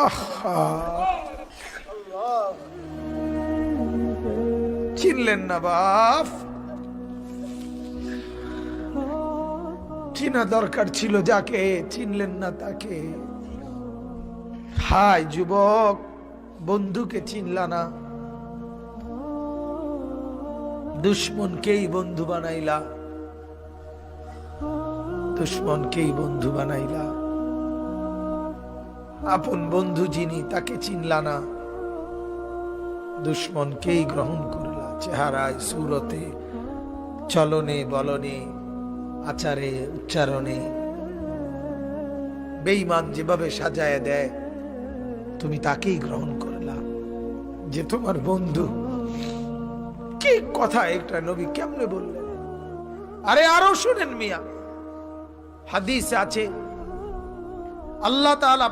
আহা, চিনলেন না বাপ? চিনা দরকার ছিল যাকে, চিনলেন না তাকে। হায় যুবক, বন্ধুকে চিনলা না, দুশ্মনকেই বন্ধু বানাইলা, দুশ্মনকেই বন্ধু বানাইলা। আপন বন্ধু যিনি তাকে চিনলা না, দুশ্মনকেই গ্রহণ করলা। চেহারায়, সুরতে, চলনে বলনে, আচারে উচ্চারণে বেঈমান যেভাবে সাজায় দেয়, তুমি তাকেই গ্রহণ করলা যে তোমার বন্ধু। কি কথা একটা নবী কেমনে বললেন! আরে আরো শুনেন মিয়া, হাদিসে আছে আল্লাহ তাআলা